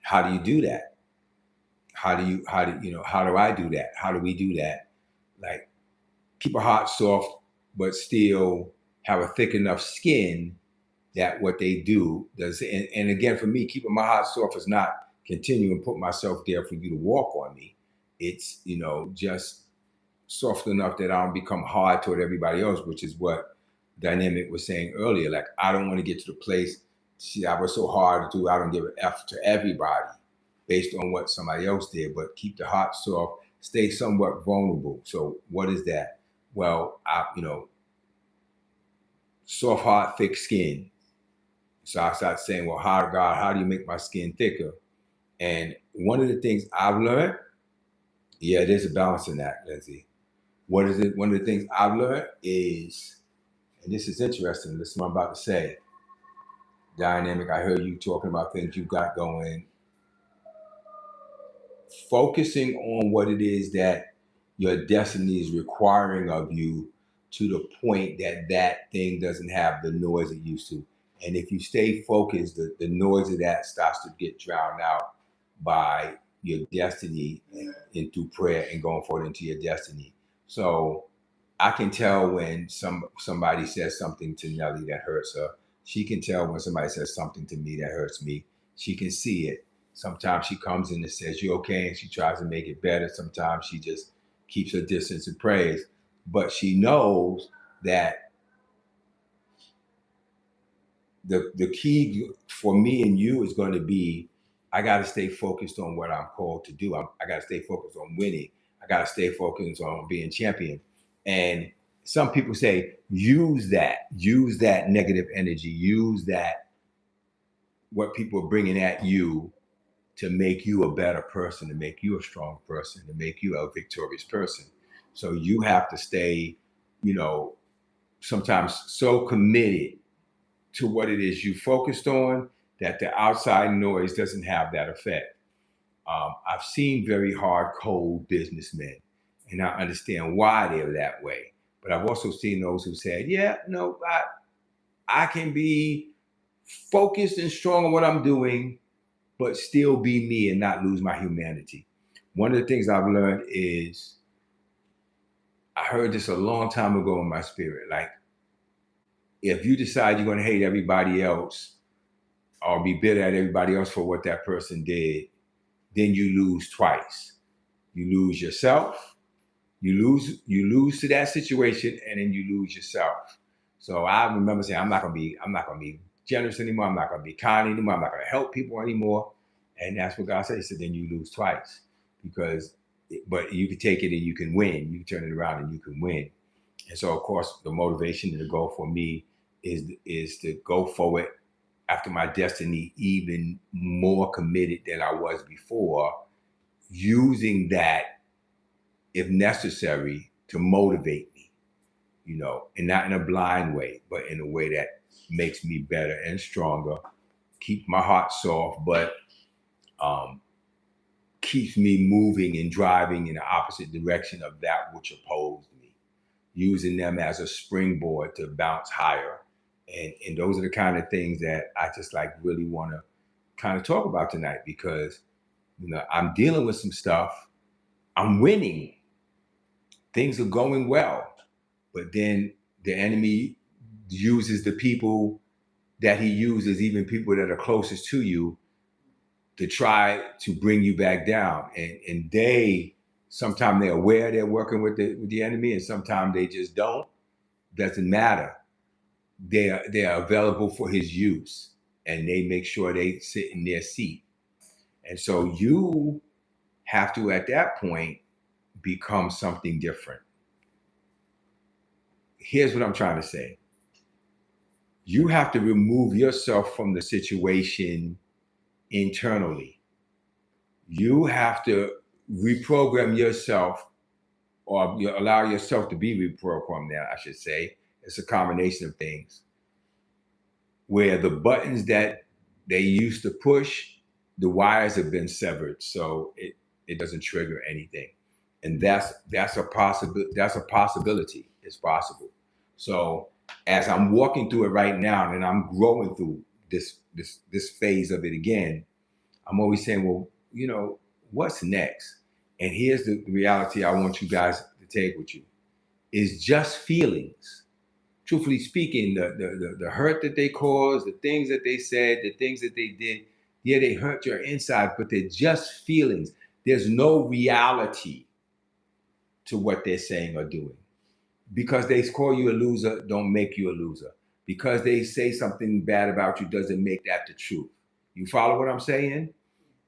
how do you do that? How do I do that? How do we do that? Like, keep a heart soft, but still have a thick enough skin that what they do does. And again, for me, keeping my heart soft is not continuing to put myself there for you to walk on me. It's, just soft enough that I don't become hard toward everybody else, which is what Dynamic was saying earlier. Like, I don't want to get to the place, see, I was so hard to do, I don't give an F to everybody based on what somebody else did, but keep the heart soft, stay somewhat vulnerable. So what is that? Well, soft heart, thick skin. So I started saying, well, God, how do you make my skin thicker? And one of the things I've learned, there's a balance in that, Lindsay. What is it? One of the things I've learned is, and this is interesting, this is what I'm about to say. Dynamic, I heard you talking about things you got going. Focusing on what it is that your destiny is requiring of you to the point that thing doesn't have the noise it used to. And if you stay focused, the noise of that starts to get drowned out by your destiny and through prayer and going forward into your destiny. So I can tell when somebody says something to Nelly that hurts her. She can tell when somebody says something to me that hurts me. She can see it. Sometimes she comes in and says, "You okay?" and she tries to make it better. Sometimes she just keeps her distance and prays. But she knows that the key for me and you is going to be, I got to stay focused on what I'm called to do. I got to stay focused on winning. I got to stay focused on being champion. And some people say, use that negative energy, use that, what people are bringing at you, to make you a better person, to make you a strong person, to make you a victorious person. So you have to stay, sometimes so committed to what it is you focused on that the outside noise doesn't have that effect. I've seen very hard, cold businessmen, and I understand why they're that way. But I've also seen those who said, I can be focused and strong on what I'm doing, but still be me and not lose my humanity. One of the things I've learned is, I heard this a long time ago in my spirit. Like, if you decide you're going to hate everybody else or be bitter at everybody else for what that person did, then you lose twice. You lose yourself, you lose to that situation, and then you lose yourself. So I remember saying, I'm not gonna be generous anymore, I'm not gonna be kind anymore, I'm not gonna help people anymore. And that's what God said. He said, then you lose twice. But you can take it and you can win. You can turn it around and you can win. And so, of course, the motivation and the goal for me is to go forward after my destiny even more committed than I was before, using that, if necessary, to motivate me, and not in a blind way, but in a way that makes me better and stronger, keep my heart soft, but keeps me moving and driving in the opposite direction of that which opposed me, using them as a springboard to bounce higher. And those are the kind of things that I just really want to kind of talk about tonight, because I'm dealing with some stuff. I'm winning. Things are going well. But then the enemy uses the people that he uses, even people that are closest to you, to try to bring you back down. And they, sometimes they're aware they're working with the enemy, and sometimes they just don't. Doesn't matter. They are available for his use, and they make sure they sit in their seat. And so you have to, at that point, become something different. Here's what I'm trying to say. You have to remove yourself from the situation internally. You have to reprogram yourself, or you allow yourself to be reprogrammed, I should say. It's a combination of things, where the buttons that they used to push, the wires have been severed, so it doesn't trigger anything. And that's a possibility. It's possible. So as I'm walking through it right now, and I'm growing through this phase of it again, I'm always saying, well, you know, what's next? And here's the reality I want you guys to take with you: is just feelings. Truthfully speaking, the hurt that they caused, the things that they said, the things that they did, yeah, they hurt your inside, but they're just feelings. There's no reality to what they're saying or doing. Because they call you a loser, don't make you a loser. Because they say something bad about you doesn't make that the truth. You follow what I'm saying?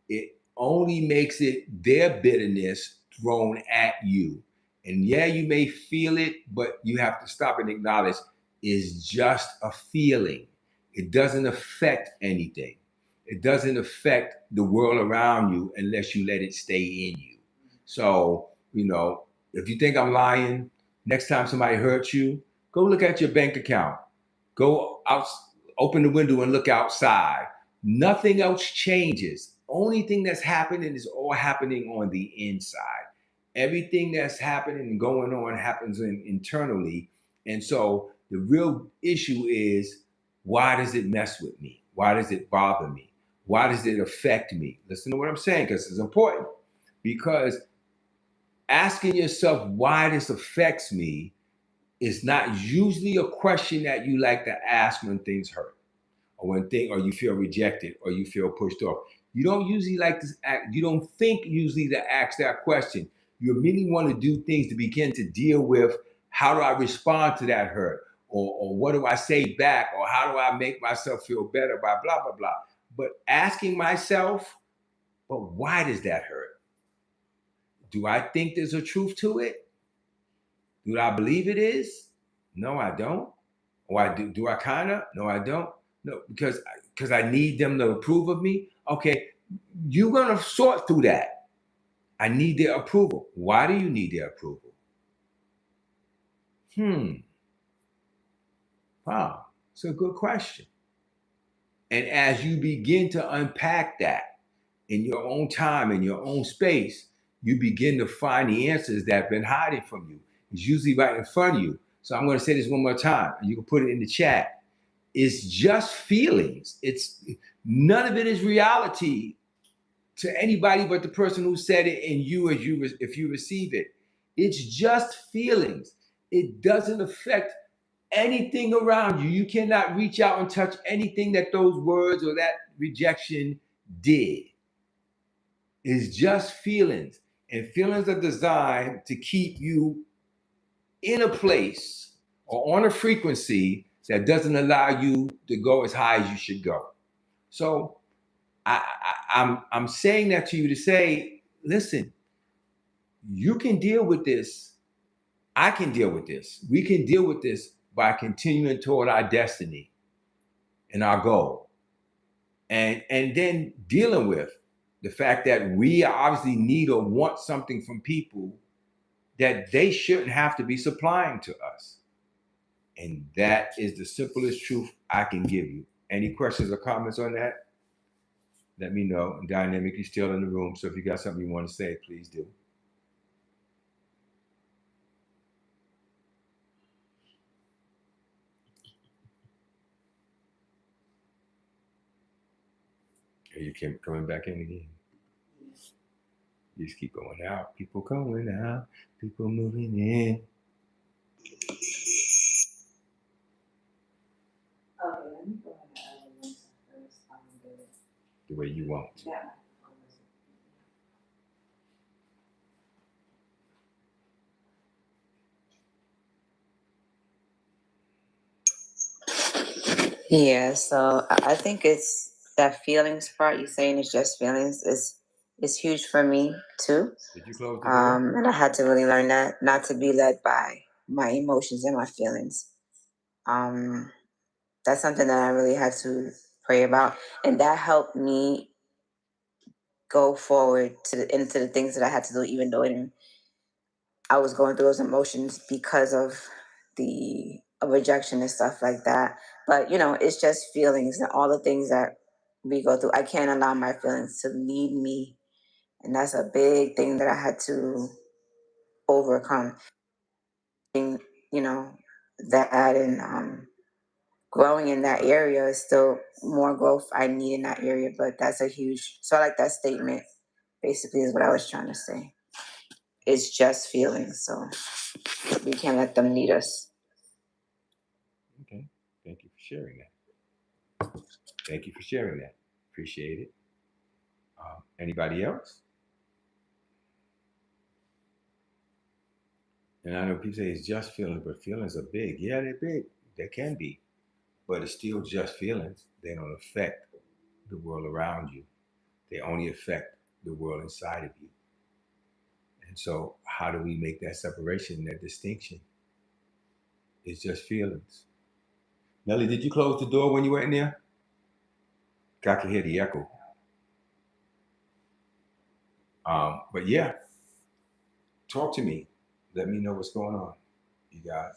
It only makes it their bitterness thrown at you. And yeah, you may feel it, but you have to stop and acknowledge it's just a feeling. It doesn't affect anything. It doesn't affect the world around you unless you let it stay in you. So, you know, if you think I'm lying, next time somebody hurts you, go look at your bank account. Go out, open the window and look outside. Nothing else changes. Only thing that's happening is all happening on the inside. Everything that's happening and going on happens internally. And so the real issue is, why does it mess with me? Why does it bother me? Why does it affect me? Listen to what I'm saying, because it's important. Because asking yourself why this affects me is not usually a question that you like to ask when things hurt, or or you feel rejected, or you feel pushed off. You don't usually like to act, you don't think usually to ask that question. You immediately want to do things to begin to deal with, how do I respond to that hurt? Or what do I say back? Or how do I make myself feel better by blah, blah, blah. But asking myself, but why does that hurt? Do I think there's a truth to it? Do I believe it is? No, I don't. Or I do I kinda? No, I don't. No, because I need them to approve of me. Okay, you're gonna sort through that. I need their approval. Why do you need their approval? Wow, it's a good question. And as you begin to unpack that in your own time, in your own space, you begin to find the answers that have been hiding from you. It's usually right in front of you. So I'm going to say this one more time, and you can put it in the chat. It's just feelings. It's none of it is reality to anybody but the person who said it, and you if you receive it. It's just feelings. It doesn't affect anything around you. You cannot reach out and touch anything that those words or that rejection did. It's just feelings. And feelings are designed to keep you in a place or on a frequency that doesn't allow you to go as high as you should go. So I'm saying that to you to say, listen, you can deal with this. I can deal with this. We can deal with this by continuing toward our destiny and our goal. And then dealing with the fact that we obviously need or want something from people that they shouldn't have to be supplying to us. And that is the simplest truth I can give you. Any questions or comments on that? Let me know. And Dynamic is still in the room, so if you got something you want to say, please do. Are you coming back in again? You just keep going out. People going out. People moving in. Okay, let me go ahead and first. The way you want. Yeah. Yeah, so I think it's that feelings part. You saying it's just feelings is huge for me too. Did you close the door? And I had to really learn that not to be led by my emotions and my feelings. That's something that I really had to pray about, and that helped me go forward into the things that I had to do, even though I was going through those emotions because of the rejection and stuff like that. But it's just feelings and all the things that we go through. I can't allow my feelings to lead me, and that's a big thing that I had to overcome. And, that and growing in that area is still more growth I need in that area. But that's a huge. So I like that statement. Basically, is what I was trying to say. It's just feelings, so we can't let them lead us. Okay. Thank you for sharing that. Thank you for sharing that. Appreciate it. Anybody else? And I know people say it's just feelings, but feelings are big. Yeah, they're big. They can be. But it's still just feelings. They don't affect the world around you. They only affect the world inside of you. And so how do we make that separation, that distinction? It's just feelings. Nelly, did you close the door when you went in there? I can hear the echo. But yeah, talk to me. Let me know what's going on, you guys.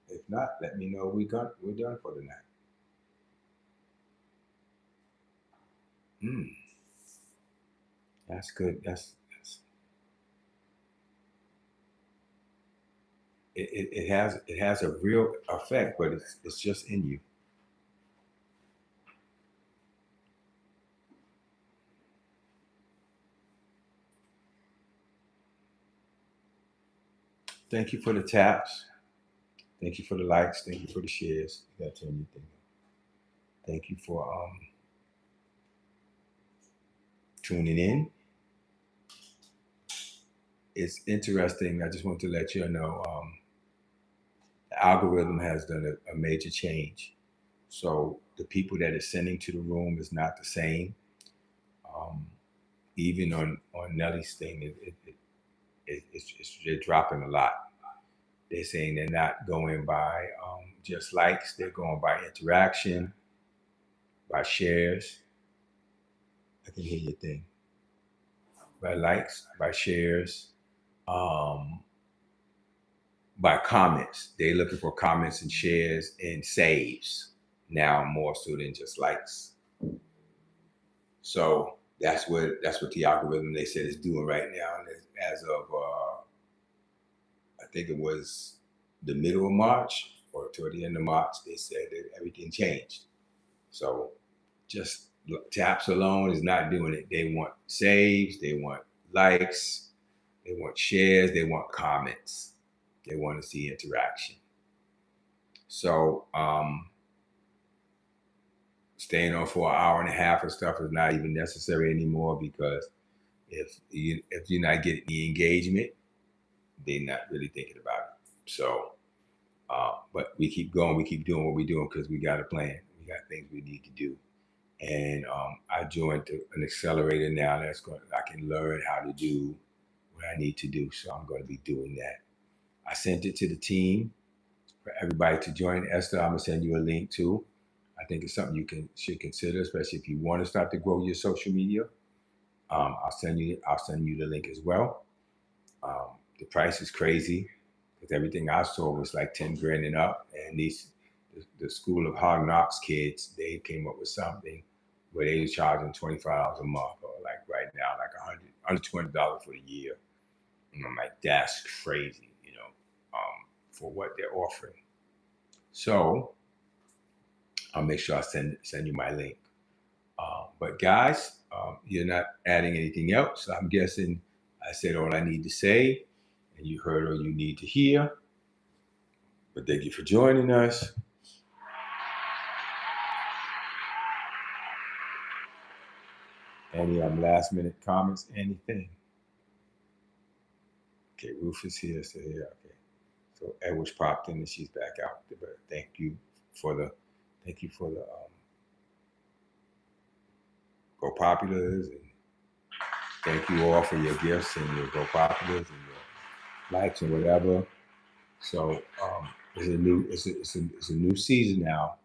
If not, let me know we're done for the night. That's good. That's it has a real effect, but it's just in you. Thank you for the taps. Thank you for the likes. Thank you for the shares. You gotta turn your thing on. Thank you for tuning in. It's interesting. I just want to let you know the algorithm has done a major change. So the people that are sending to the room is not the same. Even on Nelly's thing, they're dropping a lot. They're saying they're not going by just likes. They're going by interaction, by shares. I can hear your thing. By likes, by shares, by comments. They're looking for comments and shares and saves now more so than just likes. So that's what the algorithm they said is doing right now. And as of I think it was the middle of March or toward the end of March, they said that everything changed. So just taps alone is not doing it. They want saves, they want likes, they want shares, they want comments. They want to see interaction. So staying on for an hour and a half of stuff is not even necessary anymore, because if you're not getting the engagement, they're not really thinking about it. So, but we keep going, we keep doing what we're doing because we got a plan. We got things we need to do. And I joined an accelerator now I can learn how to do what I need to do. So I'm going to be doing that. I sent it to the team for everybody to join. Esther, I'm going to send you a link too. I think it's something you should consider, especially if you want to start to grow your social media. I'll send you the link as well. The price is crazy because everything I saw was like 10 grand and up. And the School of Hard Knocks kids, they came up with something where they were charging $25 a month, or like right now, like $120 for the year. And I'm like, that's crazy, for what they're offering. So I'll make sure I send you my link. But guys, you're not adding anything else. I'm guessing I said all I need to say, and you heard all you need to hear. But thank you for joining us. Any last minute comments? Anything? Okay, Rufus here. So yeah, okay. So Edward's popped in and she's back out. But thank you for the Go Populars, and thank you all for your gifts and your Go Populars and your likes and whatever. So it's a new season now.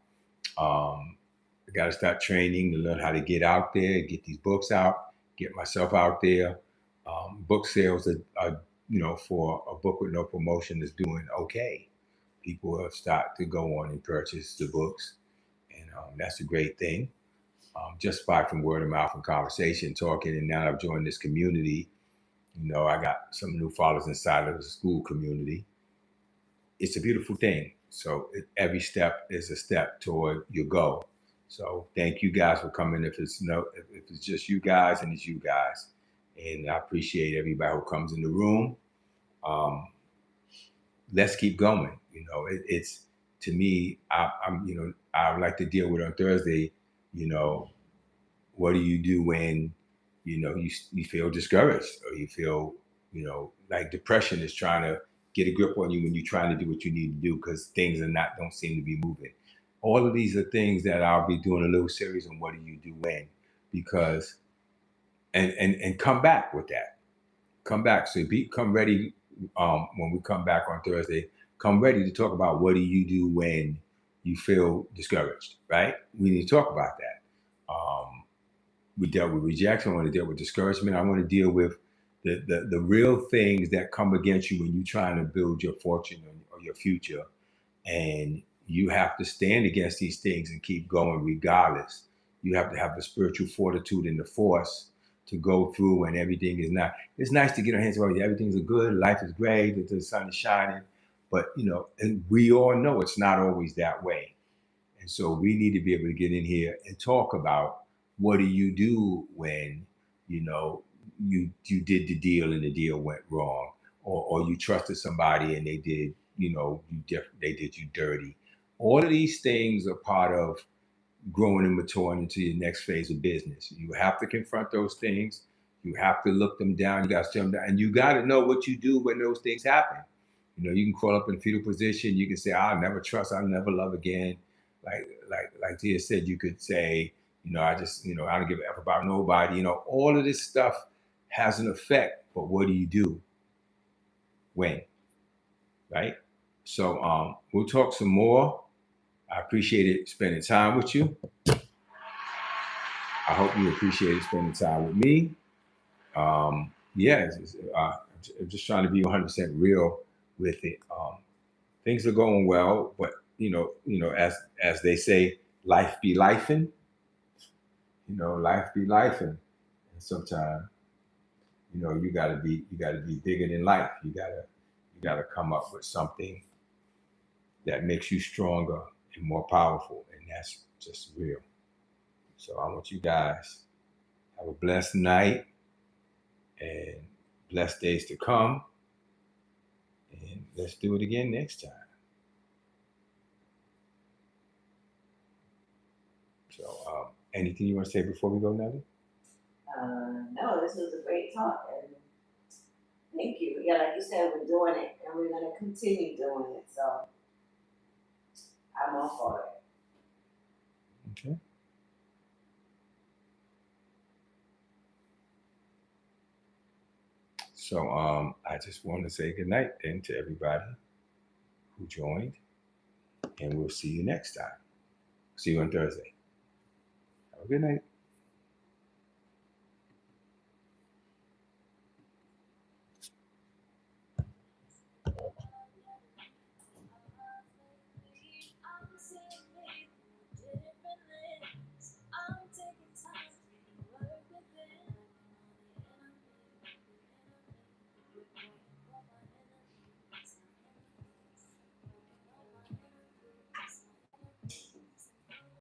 I got to start training to learn how to get out there, get these books out, get myself out there. Book sales are for a book with no promotion is doing okay. People have started to go on and purchase the books, and that's a great thing. Just by from word of mouth and conversation, talking, and now I've joined this community. I got some new followers inside of the school community. It's a beautiful thing. So every step is a step toward your goal. So thank you guys for coming. If it's just you guys and it's you guys, and I appreciate everybody who comes in the room. Let's keep going. You know, it's to me. I'm I like to deal with on Thursday. You know, what do you do when you feel discouraged or you feel like depression is trying to get a grip on you when you're trying to do what you need to do because things don't seem to be moving. All of these are things that I'll be doing a little series on what do you do when, because and come back with that. Come back. So come ready when we come back on Thursday. Come ready to talk about what do you do when you feel discouraged, right? We need to talk about that. We dealt with rejection. I want to deal with discouragement. I want to deal with the real things that come against you when you're trying to build your fortune or your future. And you have to stand against these things and keep going regardless. You have to have the spiritual fortitude and the force to go through when everything is not. It's nice to get our hands around everything's good, life is great, the sun is shining. But, and we all know it's not always that way. And so we need to be able to get in here and talk about what do you do when, you did the deal and the deal went wrong, or you trusted somebody and they did, they did you dirty. All of these things are part of growing and maturing into your next phase of business. You have to confront those things. You have to look them down. You got to stare them down, and you got to know what you do when those things happen. You can crawl up in fetal position. You can say, "I'll never trust. I'll never love again." Like Tia said, you could say, I just, I don't give a F about nobody. All of this stuff has an effect, but what do you do when, right? So we'll talk some more. I appreciated spending time with you. I hope you appreciated spending time with me. I'm just trying to be 100% real with it. Things are going well, but as they say, life be lifing. Life be lifing, and sometimes you gotta be bigger than life. You gotta come up with something that makes you stronger and more powerful, and that's just real. So I want you guys have a blessed night and blessed days to come, and let's do it again next time. So anything you want to say before we go, Nelly? No, this was a great talk, and thank you. Yeah, like you said, we're doing it, and we're gonna continue doing it. So I'm all for it. Okay. So I just want to say good night then to everybody who joined, and we'll see you next time. See you on Thursday. Have a good night.